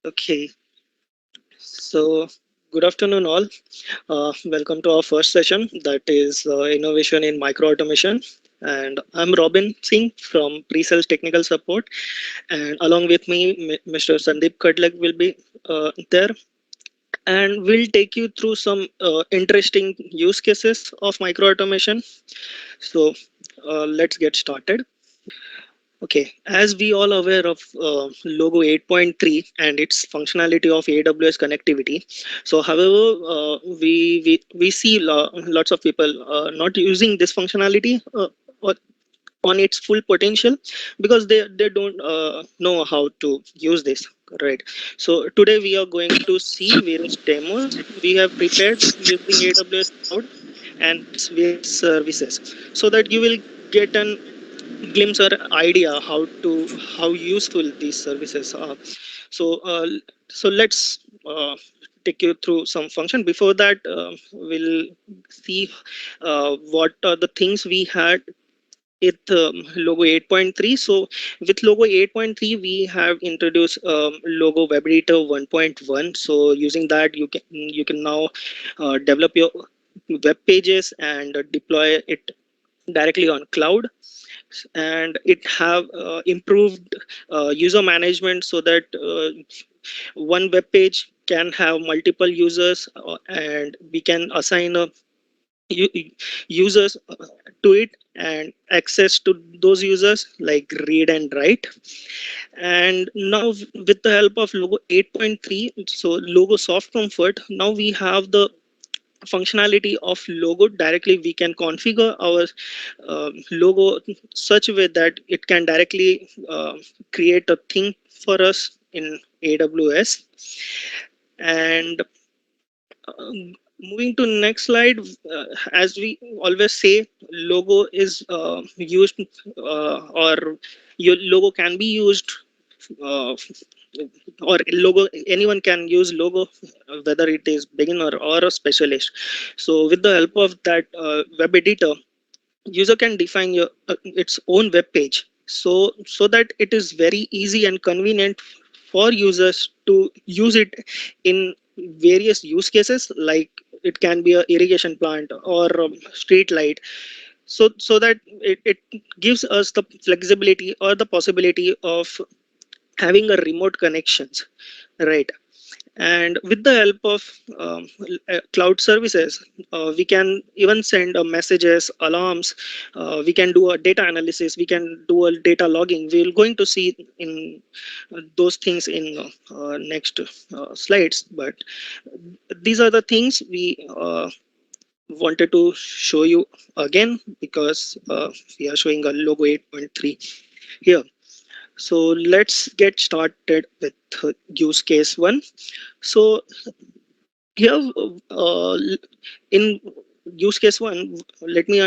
Okay, so good afternoon, all. Welcome to our first session, that is innovation in micro automation. And I'm Robin Singh from Pre-Sales Technical Support, and along with me, Mr. Sandeep Kadlak will be there, and we'll take you through some interesting use cases of micro automation. So let's get started. Okay, as we all aware of Logo 8.3 and its functionality of AWS connectivity. So, however, we see lots of people not using this functionality or on its full potential because they don't know how to use this. Right. So today we are going to see various demos we have prepared using AWS cloud and its various services, so that you will get an glimpse or idea how useful these services are. So so let's take you through some function. Before that, we'll see what are the things we had with Logo 8.3. So with Logo 8.3 we have introduced Logo Web Editor 1.1. So using that, you can now develop your web pages and deploy it directly on cloud, and it have improved user management, so that one web page can have multiple users, and we can assign users to it and access to those users like read and write. And now with the help of Logo 8.3, so Logo Soft Comfort, now we have the functionality of logo. Directly we can configure our logo such a way that it can directly create a thing for us in AWS. And moving to next slide, as we always say, logo is used, or your logo can be used, uh, or logo, anyone can use logo, whether it is beginner or a specialist. So with the help of that web editor, user can define its own web page, so that it is very easy and convenient for users to use it in various use cases, like it can be a irrigation plant or street light. So that it gives us the flexibility or the possibility of having a remote connections, right? And with the help of cloud services, we can even send messages, alarms, we can do a data analysis, we can do a data logging. We're going to see in those things in next slides, but these are the things we wanted to show you again, because we are showing a Logo 8.3 here. So let's get started with use case one. So here, in use case one, let me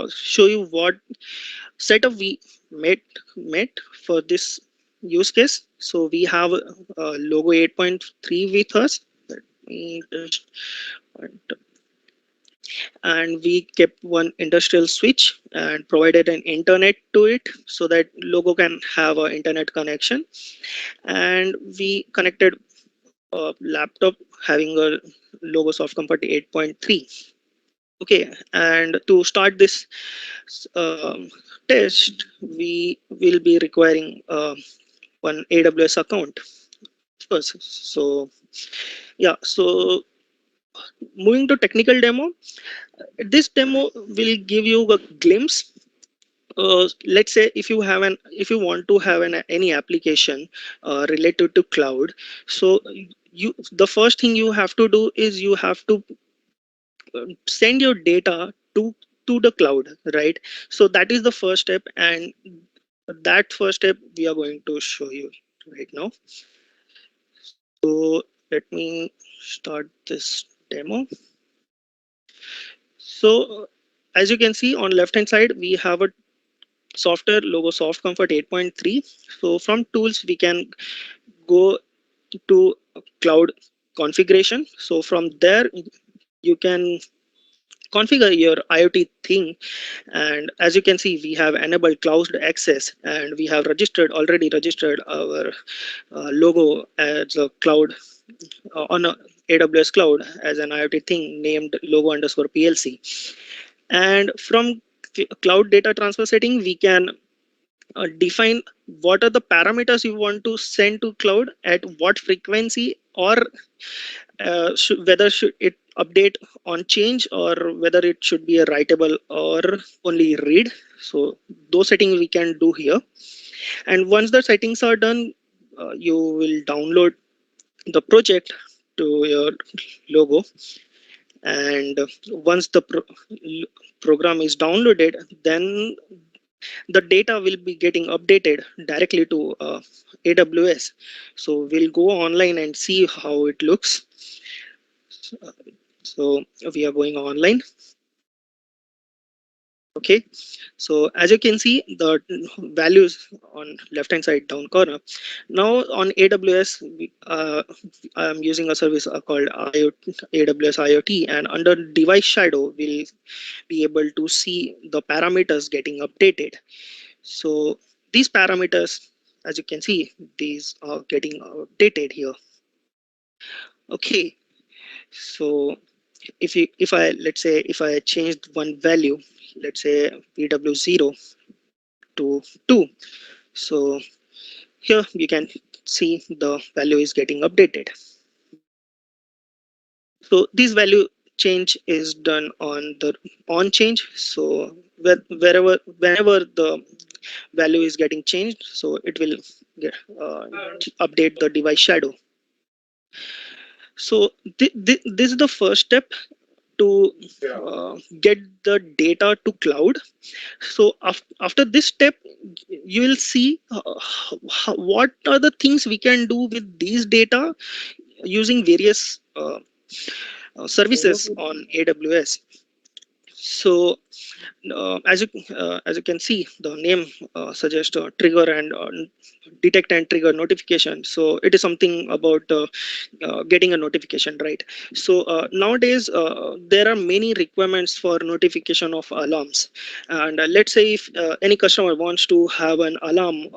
show you what setup we made for this use case. So we have Logo 8.3 with us. Let me just, and we kept one industrial switch and provided an internet to it, so that logo can have an internet connection. And we connected a laptop having a Logo Soft Comfort 8.3. Okay, and to start this um, test, we will be requiring one AWS account first. So yeah, so moving to technical demo, this demo will give you a glimpse. Let's say if you want to have any application related to cloud, so you the first thing you have to do is you have to send your data to the cloud, right? So that is the first step, and that first step we are going to show you right now. So let me start this demo. So as you can see on left hand side, we have a software Logo Soft Comfort 8.3. So from tools we can go to cloud configuration. So from there you can configure your IoT thing. And as you can see, we have enabled cloud access, and we have already registered our logo as a cloud on a AWS cloud as an IoT thing named logo underscore PLC. And from cloud data transfer setting, we can define what are the parameters you want to send to cloud at what frequency, or whether should it update on change, or whether it should be a writable or only read. So those settings we can do here. And once the settings are done, you will download the project to your logo. And once the program is downloaded, then the data will be getting updated directly to AWS. So we'll go online and see how it looks. So we are going online. Okay, so as you can see, the values on left hand side down corner. Now on AWS, I'm using a service called AWS IoT, and under device shadow, we'll be able to see the parameters getting updated. So these parameters, as you can see, these are getting updated here. Okay, so if I, let's say, if I changed one value, let's say PW0 to 2, so here you can see the value is getting updated. So this value change is done on the on change. So whenever the value is getting changed, so it will get, update the device shadow. So this is the first step to get the data to cloud. So after this step, you will see what are the things we can do with these data using various services on AWS. So as you can see, the name suggests trigger and detect and trigger notification. So it is something about getting a notification, right? So nowadays there are many requirements for notification of alarms. And let's say if any customer wants to have an alarm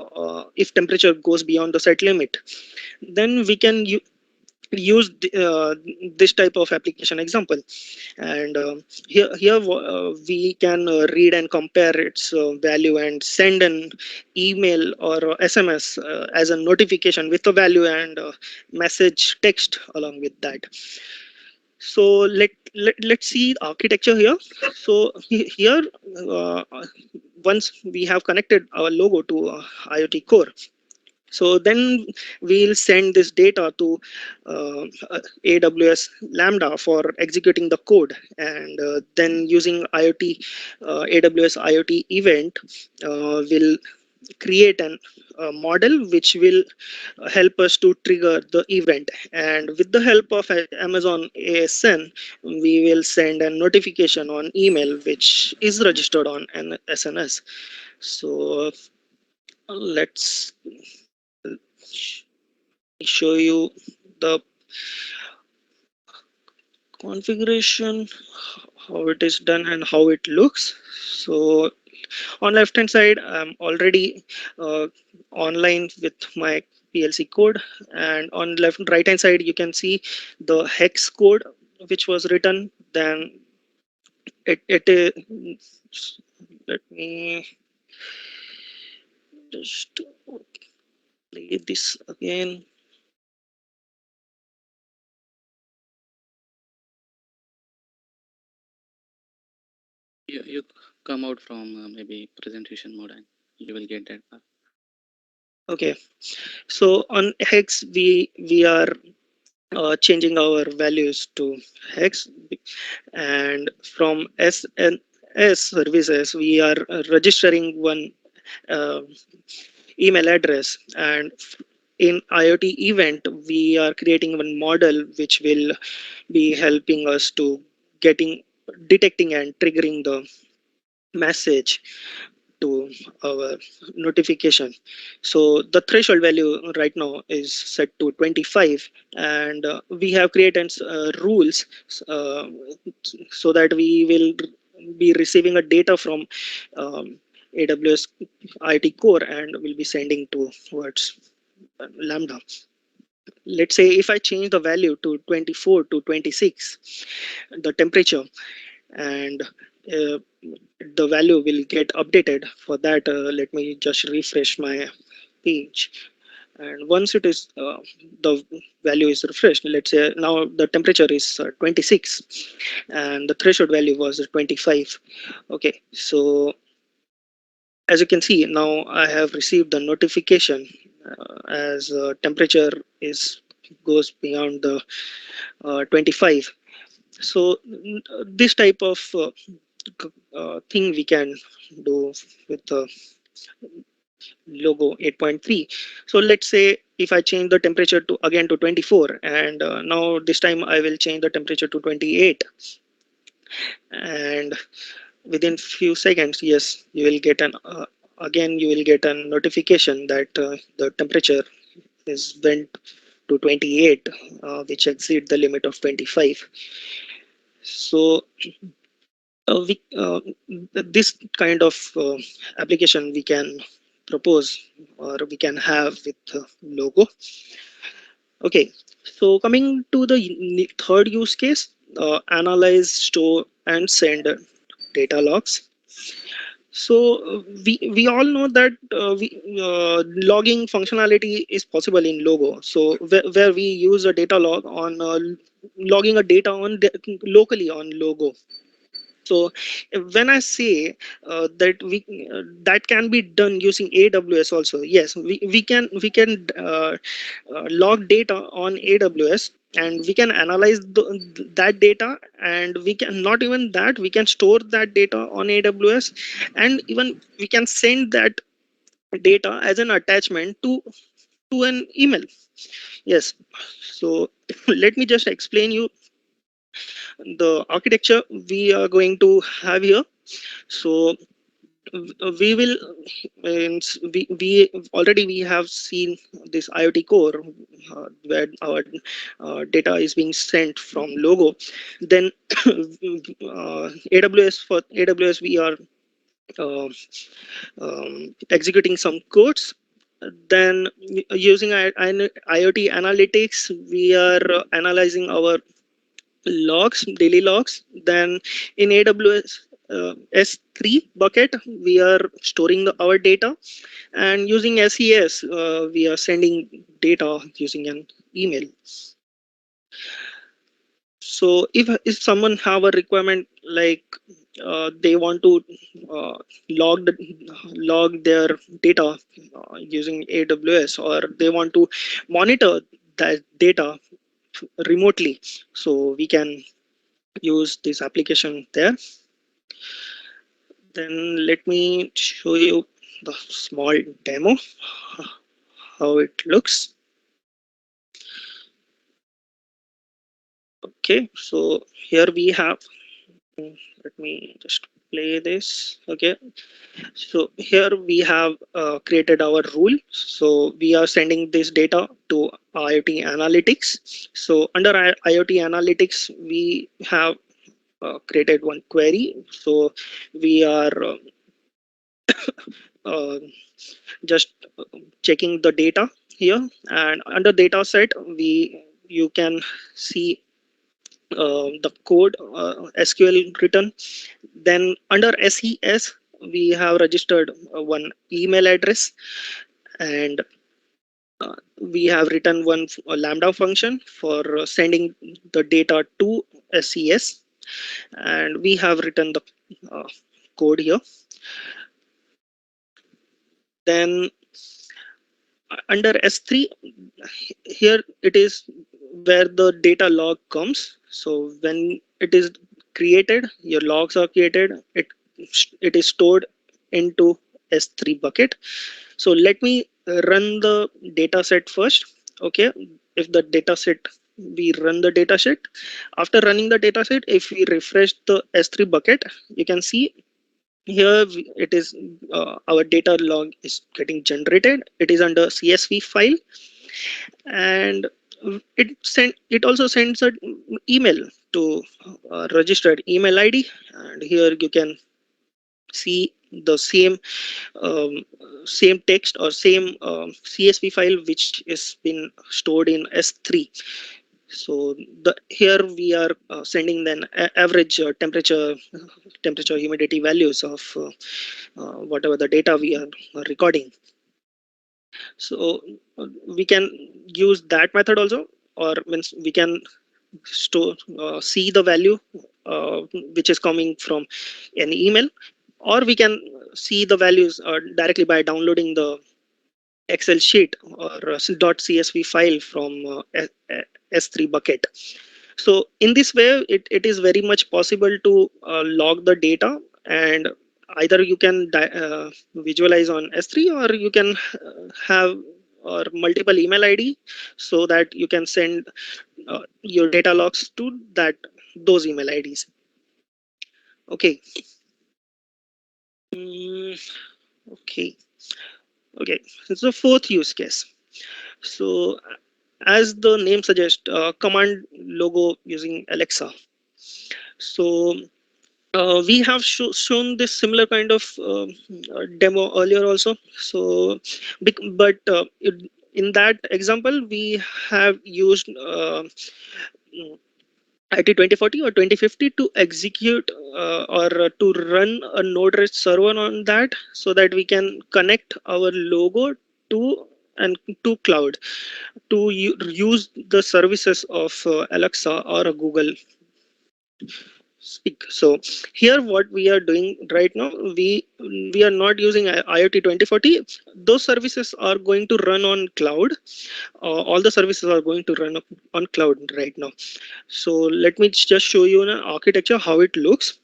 if temperature goes beyond the set limit, then we can use this type of application example. And here we can read and compare its value and send an email or SMS as a notification with the value and message text along with that. So let's see architecture here. So here once we have connected our logo to IoT core, so then we'll send this data to AWS Lambda for executing the code, and then using AWS IoT event, will create an model which will help us to trigger the event. And with the help of Amazon ASN, we will send a notification on email which is registered on an SNS. So let's show you the configuration, how it is done and how it looks. So on left hand side, I'm already online with my PLC code, and on right hand side you can see the hex code which was written. Then it let me just play this again. You come out from maybe presentation mode and you will get that. Okay, so on hex we are changing our values to hex, and from SNS services we are registering one uh, email address. And in IoT event we are creating one model which will be helping us to getting detecting and triggering the message. to our notification. So the threshold value right now is set to 25, and we have created rules uh, so that we will be receiving a data from AWS IT core and will be sending towards Lambda. Let's say if I change the value to 24 to 26, the temperature, and the value will get updated. For that, let me just refresh my page. And once it is the value is refreshed, let's say now the temperature is 26 and the threshold value was 25. Okay, so as you can see, now I have received the notification as temperature is goes beyond the 25. So this type of thing we can do with the logo 8.3. So let's say if I change the temperature to again to 24, and now this time I will change the temperature to 28, and within few seconds, yes, you will get an again you will get a notification that the temperature is went to 28, which exceed the limit of 25. So this kind of application we can propose or we can have with logo. Okay, so coming to the third use case, analyze, store, and send data logs. So we all know that logging functionality is possible in Logo. So where we use a data log on logging a data on locally on Logo. So when I say that that can be done using AWS also, yes, we can log data on AWS, and we can analyze that data, and we can not even that we can store that data on AWS, and even we can send that data as an attachment to an email. Yes. So let me just explain you the architecture we are going to have here. So we will we already we have seen this IoT core where our data is being sent from Logo. Then AWS, for AWS we are uh, executing some codes. Then using IoT analytics, we are analyzing our logs, daily logs. Then in AWS S3 bucket, we are storing our data, and using SES, we are sending data using an email. So if someone have a requirement like they want to uh, log their data using AWS, or they want to monitor that data remotely, so we can use this application there. Then let me show you the small demo, how it looks. Okay, so here we have, let me just play this. Okay, so here we have created our rule. So we are sending this data to IoT analytics. So under IoT analytics, we have created one query. So we are uh, just checking the data here, and under data set we you can see the code SQL written. Then under SES we have registered one email address, and we have written one lambda function for sending the data to SES, and we have written the uh, code here. Then under S3, here it is where the data log comes. So when it is created, your logs are created, it is stored into S3 bucket. So let me run the data set first. Okay, if the data set, we run the data set. After running the data set, if we refresh the S3 bucket, you can see Here it is, our data log is getting generated. It is under CSV file, and it also sends an email to registered email ID, and here you can see the same text or same CSV file which is been stored in S3. So the here we are sending then average temperature humidity values of whatever the data we are recording. So we can use that method also, or means we can store see the value uh, which is coming from an email, or we can see the values directly by downloading the Excel sheet or .csv file from S3 bucket. So in this way, it is very much possible to log the data, and either you can visualize on S3, or you can have or multiple email ID, so that you can send your data logs to those email IDs. Okay. Mm, okay. Okay. So fourth use case. So as the name suggests, command logo using Alexa. So we have shown this similar kind of demo earlier also. So but in that example we have used IT 2040 or 2050 to execute or to run a Node-RED server on that, so that we can connect our logo to and to cloud to use the services of Alexa or Google Speak. So here what we are doing right now, we are not using IoT 2040. Those services are going to run on cloud. All the services are going to run on cloud right now. So let me just show you an architecture how it looks.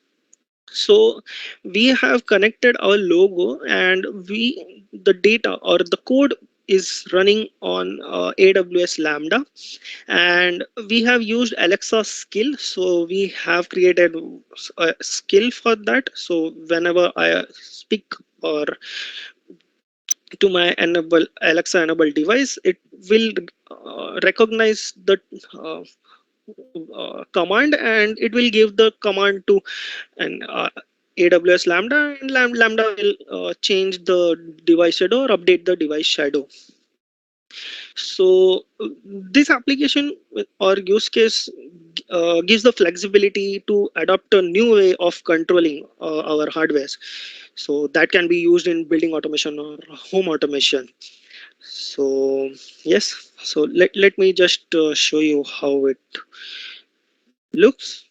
So we have connected our logo, and the data or the code is running on AWS Lambda, and we have used Alexa skill. So we have created a skill for that. So whenever I speak or to my Alexa enable device, it will recognize the uh, command, and it will give the command to an AWS Lambda, and Lambda will change the device shadow or update the device shadow. So this application or use case gives the flexibility to adopt a new way of controlling our hardwares. So that can be used in building automation or home automation. So yes, so let me just show you how it looks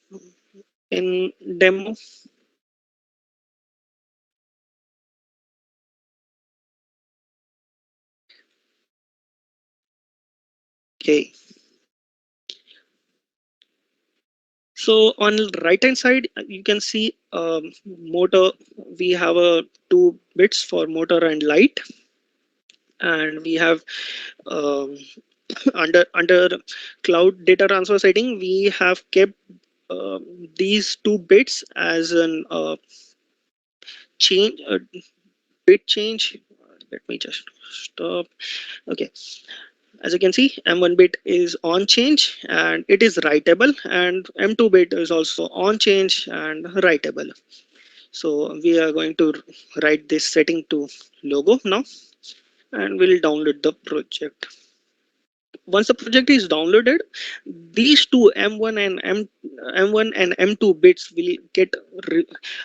in demo. Okay. So on the right hand side, you can see motor. We have a 2 bits for motor and light, and we have um, under cloud data transfer setting, we have kept these 2 bits as an change, bit change. Let me just stop. Okay, as you can see, M1 bit is on change and it is writable, and M2 bit is also on change and writable. So we are going to write this setting to logo now, and we'll download the project. Once the project is downloaded, these two M1 and M2 bits will get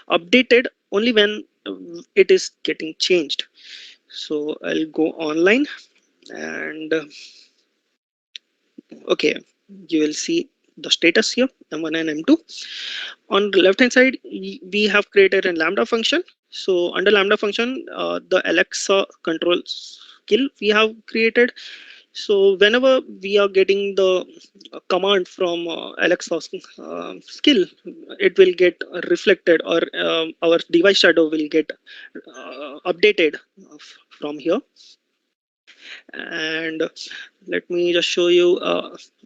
updated only when it is getting changed. So I'll go online, and okay, you will see the status here, M1 and M2. On the left hand side, we have created a Lambda function. So under Lambda function, the Alexa control skill we have created. So whenever we are getting the command from Alexa skill, it will get reflected, or our device shadow will get updated from here. And let me just show you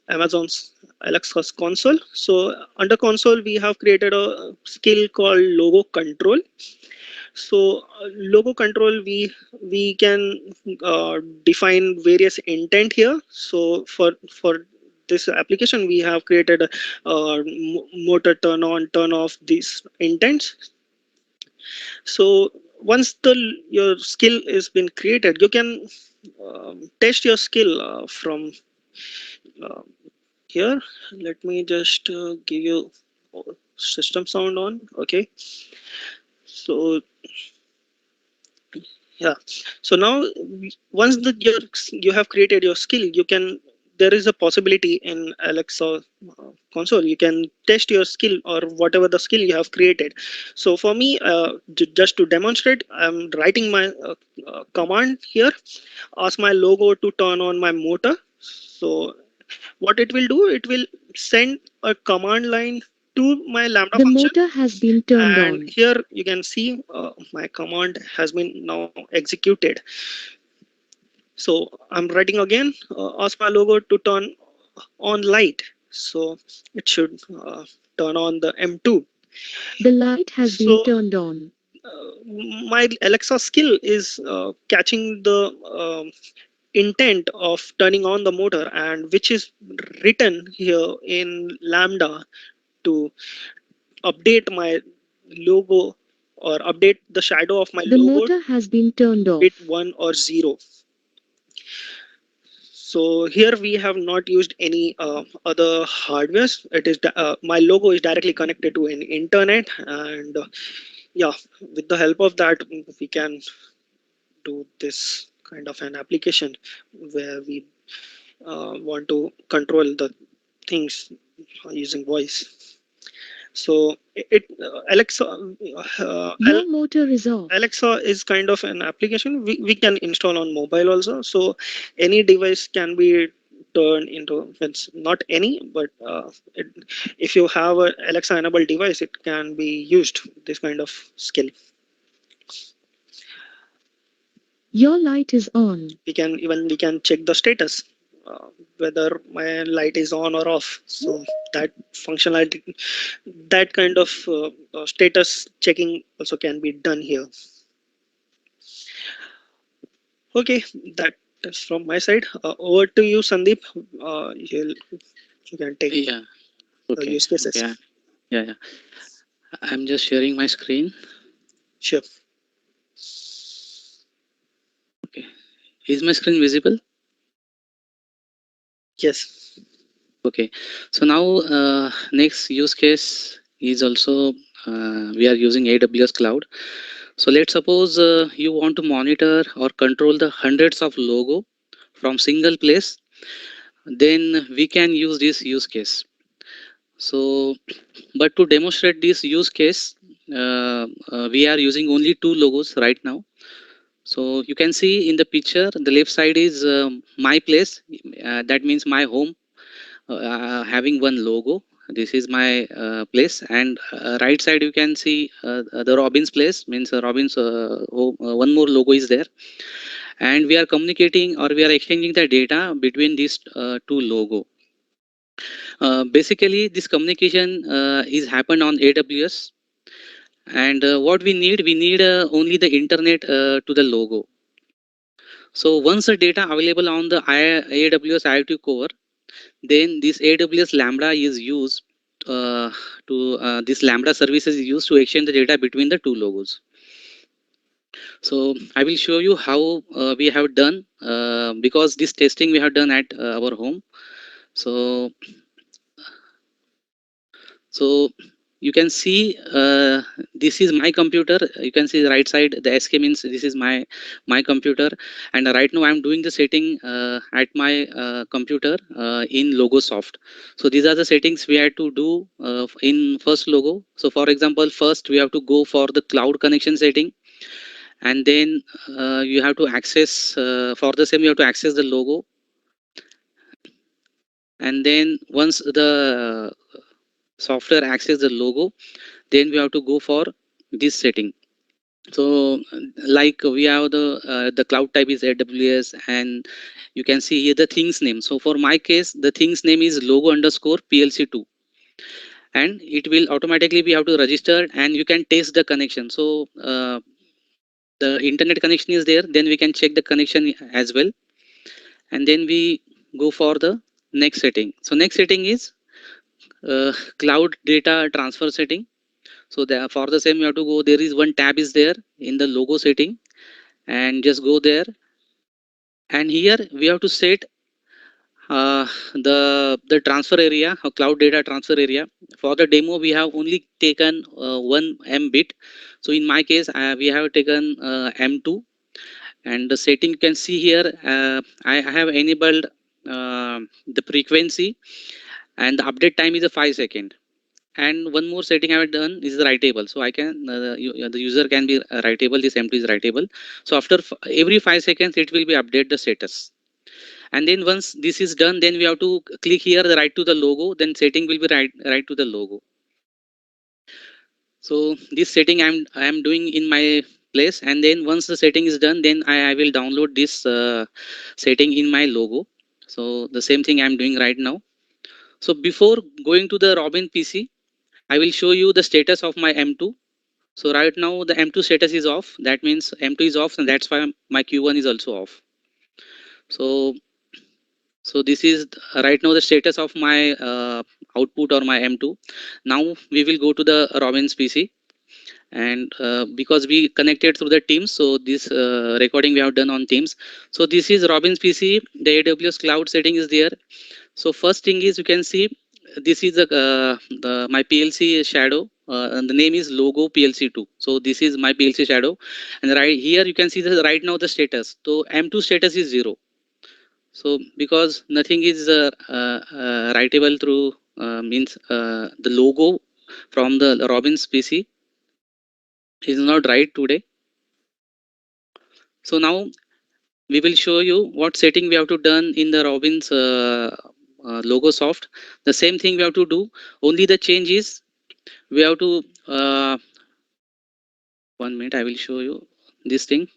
Amazon's Alexa's console. So under console, we have created a skill called logo control. So logo control, we can define various intent here. So for this application, we have created a motor turn on, turn off these intents. So once your skill is been created, you can test your skill from uh, here. Let me just give you system sound on. Okay, so yeah, so now once you have created your skill, you can, there is a possibility in Alexa console, you can test your skill or whatever the skill you have created. So for me, just to demonstrate, I'm writing my command here: ask my logo to turn on my motor. So what it will do, it will send a command line to my Lambda The function, motor has been turned and on. here you can see my command has been now executed. So I'm writing again: ask my logo to turn on light. So it should turn on the M2. The light has been So turned on. my Alexa skill is catching the intent of turning on the motor, and which is written here in Lambda to update my logo or update the shadow of my The logo motor has been turned bit off. 1 or 0. So here we have not used any other hardwares. It is my logo is directly connected to an internet, and yeah, with the help of that, we can do this kind of an application where we want to control the things using voice. So Alexa, Your motor is off. Alexa is kind of an application we can install on mobile also. So any device can be turned into, it's not any, but if you have a Alexa enabled device, it can be used this kind of skill. Your light is on. We can check the status, whether my light is on or off. So that functionality, that kind of status checking also can be done here. Okay, that is from my side. Over to you, Sandeep. You can take Yeah. the Okay. use cases. Okay. Yeah. Yeah. I'm just sharing my screen. Sure. Okay. Is my screen visible? Yes. Okay. So now next use case is also we are using AWS cloud. So let's suppose you want to monitor or control the hundreds of logo from single place, then we can use this use case. So, but to demonstrate this use case, we are using only two logos right now. So you can see in the picture, the left side is my place. That means my home, having one logo. This is my place, and right side you can see the Robin's place, means Robin's home, one more logo is there, and we are communicating or we are exchanging the data between these two logo. Basically, this communication is happened on AWS, and what we need only the internet to the logo. So once the data available on the AWS IoT core, then this AWS Lambda is used to this Lambda services is used to exchange the data between the two logos. So I will show you how we have done because this testing we have done at our home. So so you can see this is my computer. You can see the right side, the SK means this is my computer, and right now I'm doing the setting at my computer in Logosoft. So these are the settings we had to do in first logo. So for example, first we have to go for the cloud connection setting, and then you have to access for the same you have to access the logo, and then once the software access the logo, then we have to go for this setting. So like we have the cloud type is AWS, and you can see here the things name. So for my case, the things name is logo underscore plc2, and it will automatically we have to register, and you can test the connection. So the internet connection is there, then we can check the connection as well. And then we go for the next setting. So next setting is cloud data transfer setting. So for the same, you have to go, there is one tab is there in the logo setting, and just go there. And here we have to set the transfer area, cloud data transfer area. For the demo, we have only taken 1 mbit. So in my case, we have taken m2. And the setting you can see here, I have enabled the frequency, and the update time is a 5 second. And one more setting I have done is the writable. So I can the user can be writable. This m2 is writable. So after every 5 seconds, it will be update the status. And then once this is done, then we have to click here the right to the logo. Then setting will be right to the logo. So this setting I am doing in my place. And then once the setting is done, then I will download this setting in my logo. So the same thing I am doing right now. So before going to the Robin PC, I will show you the status of my m2. So right now the m2 status is off. That means m2 is off, and that's why my q1 is also off. So this is right now the status of my output or my m2. Now we will go to the Robin's PC. And because we connected through the Teams, so this recording we have done on Teams. So this is Robin's PC. The AWS cloud setting is there. So first thing is, you can see this is my PLC shadow, and the name is logo PLC2. So this is my PLC shadow, and right here you can see the right now the status. So m2 status is 0. So because nothing is writable through means the logo from the Robin's PC is not right today. So now we will show you what setting we have to done in the Robin's logo soft. The same thing we have to do. Only the change is we have to 1 minute. I will show you this thing.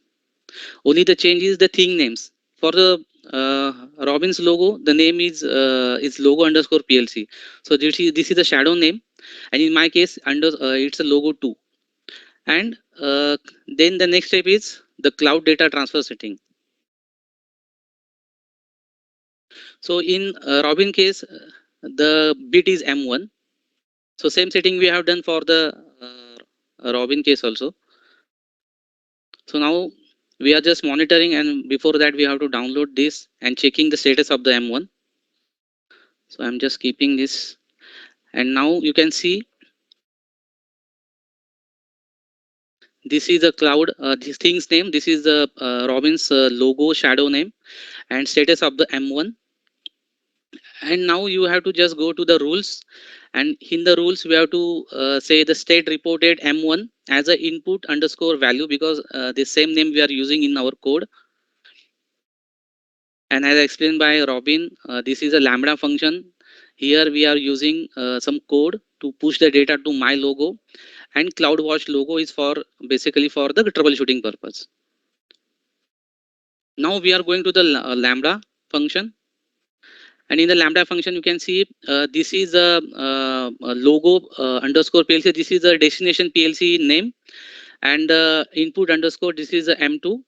Only the change is the thing names. For the Robin's logo, the name is logo underscore PLC. So this is the shadow name, and in my case, it's a logo 2. And then the next step is the cloud data transfer setting. So in Robin case, the bit is M1. So same setting we have done for the Robin case also. So now we are just monitoring, and before that we have to download this and checking the status of the M1. So I'm just keeping this, and now you can see this is the cloud, this thing's name. This is the Robin's logo shadow name and status of the M1. And now you have to just go to the rules, and in the rules we have to say the state reported m1 as a input underscore value, because the same name we are using in our code. And as explained by Robin, this is a lambda function. Here we are using some code to push the data to my logo, and CloudWatch logo is for basically for the troubleshooting purpose. Now we are going to the lambda function. And in the lambda function, you can see this is a logo underscore PLC. This is a destination PLC name, and input underscore. This is a M2,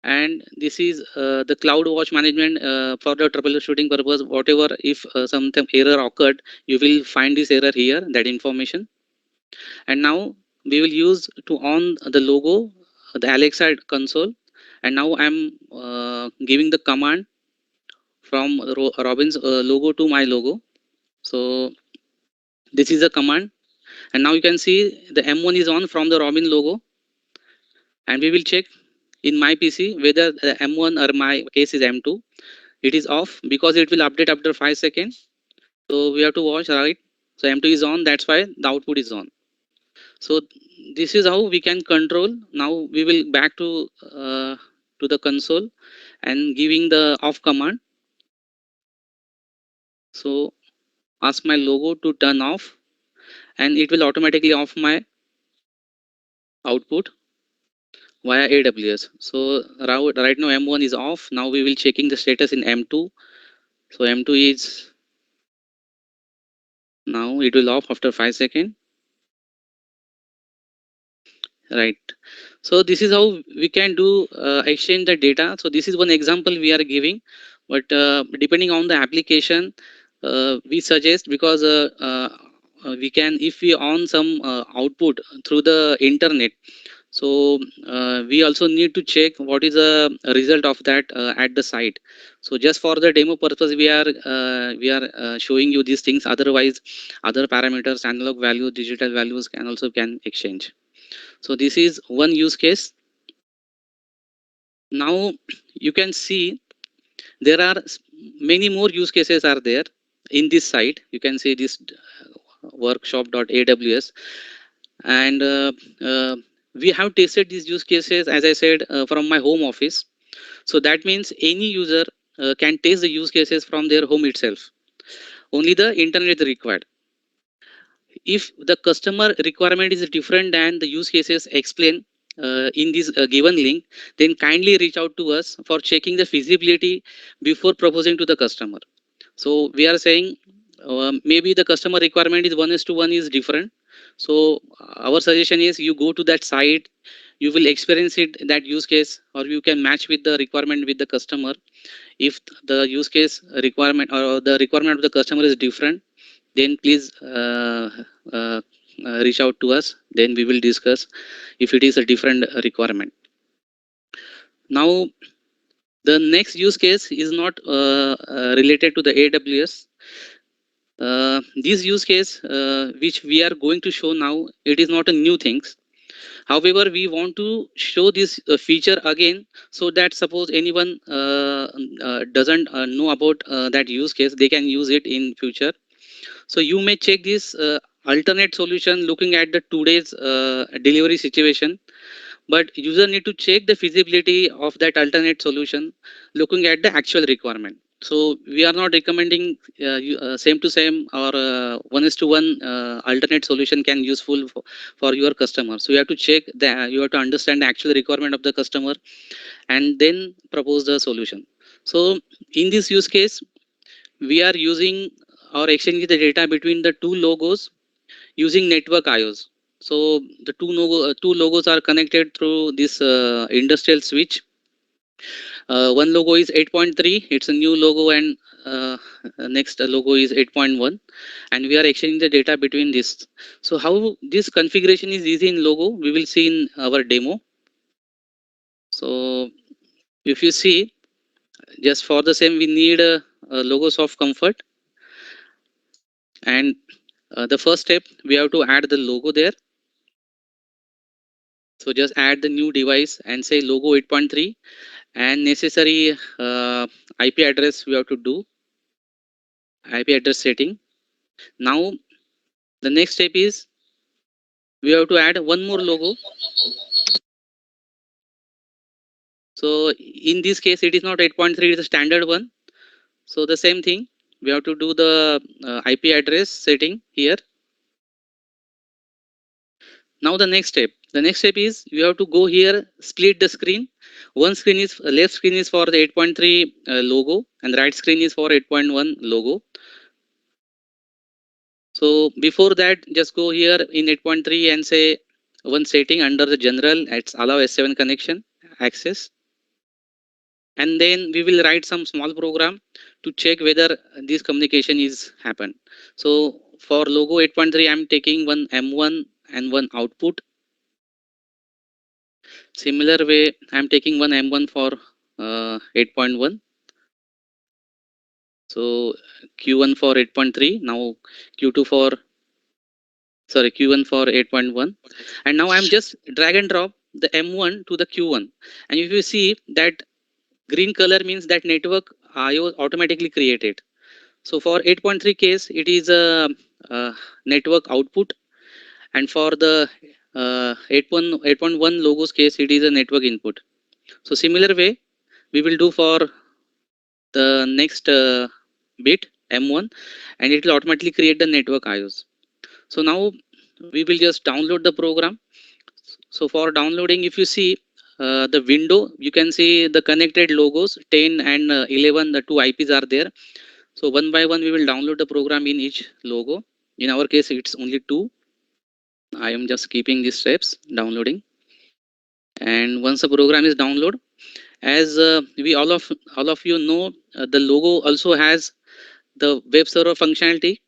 and this is the CloudWatch management for the troubleshooting purpose. Whatever if some error occurred, you will find this error here. That information. And now we will use to on the logo, the Alexa console. And now I'm giving the command from Robin's logo to my logo. So this is the command, and now you can see the M1 is on from the Robin logo, and we will check in my PC whether the M1 or my case is M2. It is off because it will update after 5 seconds. So we have to watch, right? So M2 is on, that's why the output is on. So this is how we can control. Now we will back to the console and giving the off command. So ask my logo to turn off, and it will automatically off my output via AWS. So right now M1 is off. Now we will checking the status in M2. So M2 is now it will off after 5 seconds. Right. So this is how we can do exchange the data. So this is one example we are giving, but depending on the application, we suggest, because we can, if we on some output through the internet, so we also need to check what is the result of that at the site. So just for the demo purpose, we are showing you these things. Otherwise, other parameters, analog values, digital values can exchange. So this is one use case. Now you can see there are many more use cases are there in this site. You can see this workshop.aws, and we have tested these use cases, as I said, from my home office. So that means any user can test the use cases from their home itself. Only the internet is required. If the customer requirement is different than the use cases explained in this given link, then kindly reach out to us for checking the feasibility before proposing to the customer. So we are saying maybe the customer requirement is 1:1 is different. So our suggestion is you go to that site, you will experience it, that use case, or you can match with the requirement with the customer. If the use case requirement or the requirement of the customer is different, then please uh, reach out to us. Then we will discuss if it is a different requirement. Now the next use case is not related to the AWS. This use case which we are going to show now, it is not a new things. However, we want to show this feature again, so that suppose anyone doesn't know about that use case, they can use it in future. So you may check this alternate solution looking at the today's delivery situation, but user need to check the feasibility of that alternate solution looking at the actual requirement. So we are not recommending same to same or 1:1 alternate solution can useful for your customer. So you have to check that, you have to understand the actual requirement of the customer and then propose the solution. So in this use case, we are using or exchanging the data between the two logos using network IOs. So the two logos are connected through this industrial switch. One logo is 8.3, it's a new logo, and next logo is 8.1, and we are exchanging the data between this. So how this configuration is easy in logo, we will see in our demo. So if you see, just for the same, we need a logos of comfort, and the first step, we have to add the logo there. So just add the new device and say logo 8.3, and necessary IP address we have to do, IP address setting. Now the next step is we have to add one more logo. So in this case, it is not 8.3, it is a standard one. So the same thing, we have to do the IP address setting here. Now the next step is you have to go here, split the screen. One screen is left screen is for the 8.3 logo, and the right screen is for 8.1 logo. So before that, just go here in 8.3 and say one setting under the general, it's allow S7 connection access. And then we will write some small program to check whether this communication is happened. So for logo 8.3, I'm taking one M1 and one output. Similar way, I'm taking one M1 for 8.1. So Q1 for 8.3, now Q2 for, sorry, Q1 for 8.1. And now I'm just drag and drop the M1 to the Q1. And if you see that green color means that network IO automatically created. So for 8.3 case, it is a network output. And for the 8.1 logos case, it is a network input. So similar way, we will do for the next bit M1, and it will automatically create the network IOs. So now we will just download the program. So for downloading, if you see the window, you can see the connected logos 10 and 11, the two IPs are there. So one by one, we will download the program in each logo. In our case, it's only two. I am just keeping these steps downloading. And once the program is download, as we all of you know, the logo also has the web server functionality.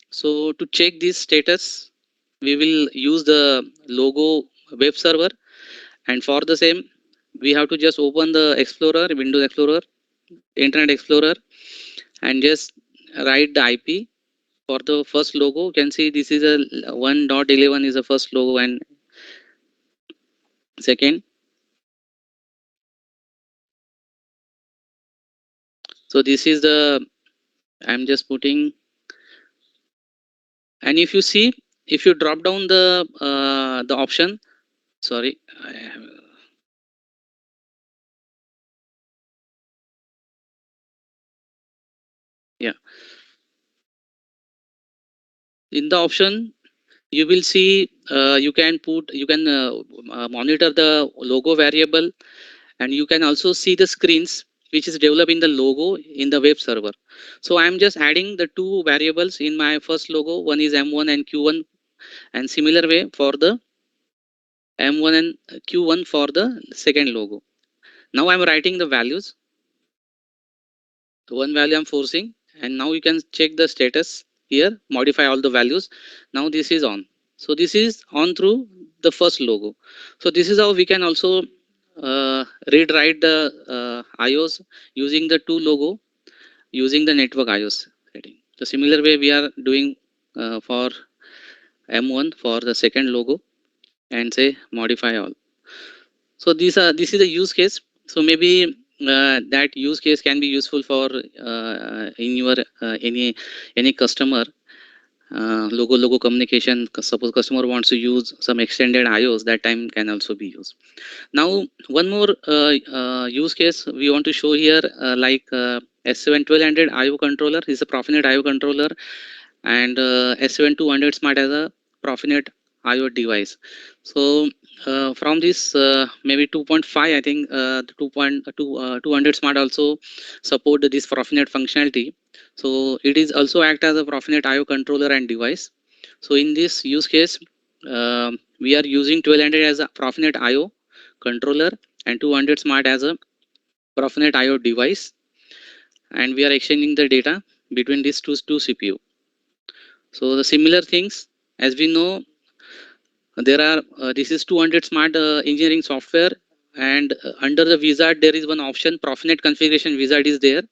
So to check this status, we will use the logo web server, and for the same, we have to just open the Explorer, Windows Explorer, Internet Explorer, and just write the IP for the first logo. You can see this is a 1.11 is the first logo, and second. So this is the, I'm just putting, and if you see, if you drop down the option, sorry, I have, yeah, in the option you will see you can monitor the logo variable, and you can also see the screens which is developing the logo in the web server. So I am just adding the two variables in my first logo. One is M1 and Q1, and similar way for the M1 and Q1 for the second logo. Now I'm writing the values. The one value I'm forcing, and now you can check the status here, modify all the values. Now this is on. So this is on through the first logo. So this is how we can also read write the IOs using the two logo, using the network IOs setting. The similar way we are doing for M1 for the second logo, and say modify all. So this is a use case. So maybe that use case can be useful for in your any customer logo communication. Suppose customer wants to use some extended IOs, that time can also be used. Now one more use case we want to show here, like S7 1200 IO controller is a Profinet IO controller, and S7 200 Smart as a Profinet IO device. So from this maybe 2.5, I think the 200 Smart also support this Profinet functionality. So it is also act as a Profinet IO controller and device. So in this use case, we are using 1200 as a Profinet IO controller and 200 Smart as a Profinet IO device, and we are exchanging the data between these two CPU. So the similar things, as we know, there are this is 200 Smart engineering software, and under the wizard there is one option, Profinet configuration wizard is there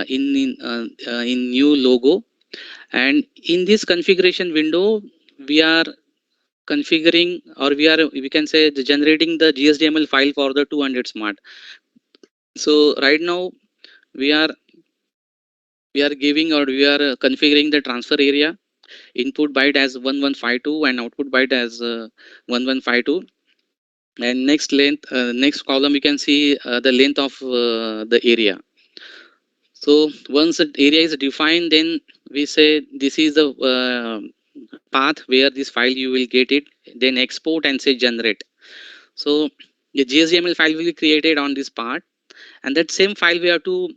in new logo, and in this configuration window we are configuring, or we can say generating the GSDML file for the 200 Smart. So right now we are giving, or we are configuring the transfer area, input byte as 1152 and output byte as 1152, and next length, next column you can see the length of the area. So once the area is defined, then we say this is the path where this file you will get it, then export and say generate. So the GSDML file will be created on this part, and that same file we have to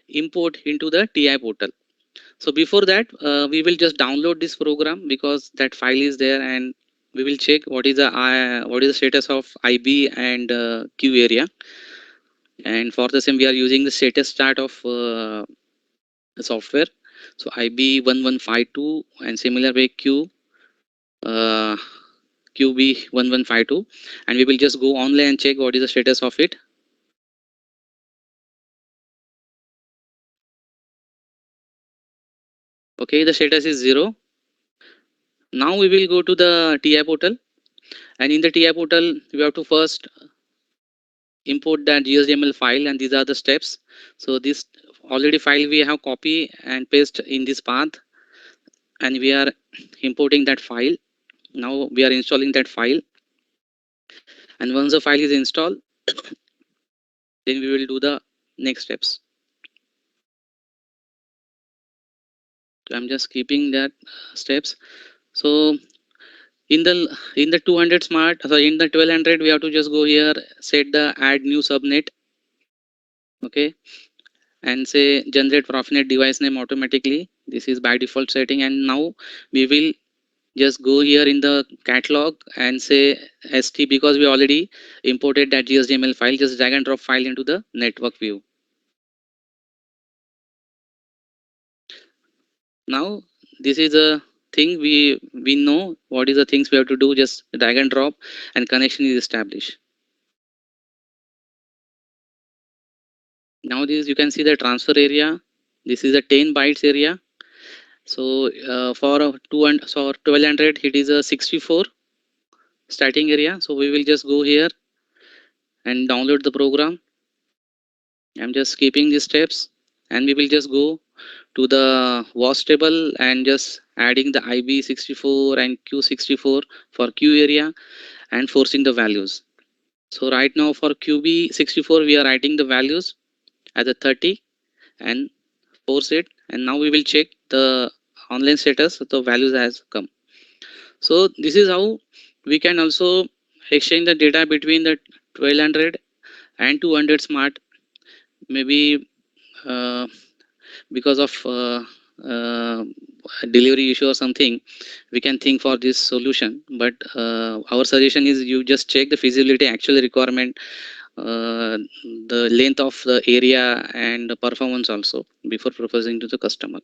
import into the TI portal. So before that, we will just download this program, because that file is there, and we will check what is the status of IB and Q area. And for the same, we are using the status chart of the software. So IB 1152, and similar way Q uh, QB 1152, and we will just go online and check what is the status of it. Okay, the status is 0. Now we will go to the TI portal, and in the TI portal we have to first import that GSDML file, and these are the steps. So this already file we have copy and paste in this path, and we are importing that file. Now we are installing that file, and once the file is installed, then we will do the next steps. So I'm just keeping that steps. So in the 200 Smart, so in the 1200 we have to just go here, set the add new subnet, okay, and say generate Profinet device name automatically. This is by default setting, and now we will just go here in the catalog and say st, because we already imported that GSDML file. Just drag and drop file into the network view. Now this is a thing we know what is the things we have to do. Just drag and drop and connection is established. Now this, you can see the transfer area. This is a 10 bytes area. So for 1200 it is a 64 starting area. So we will just go here and download the program. I'm just skipping these steps, and we will just go to the WAS table and just adding the IB64 and Q64 for Q area and forcing the values. So right now for QB64 we are writing the values as a 30 and force it, and now we will check the online status. The values has come. So this is how we can also exchange the data between the 1200 and 200 smart. Maybe uh, because of delivery issue or something, we can think for this solution. But our suggestion is you just check the feasibility, actual requirement, the length of the area and the performance also before proposing to the customer.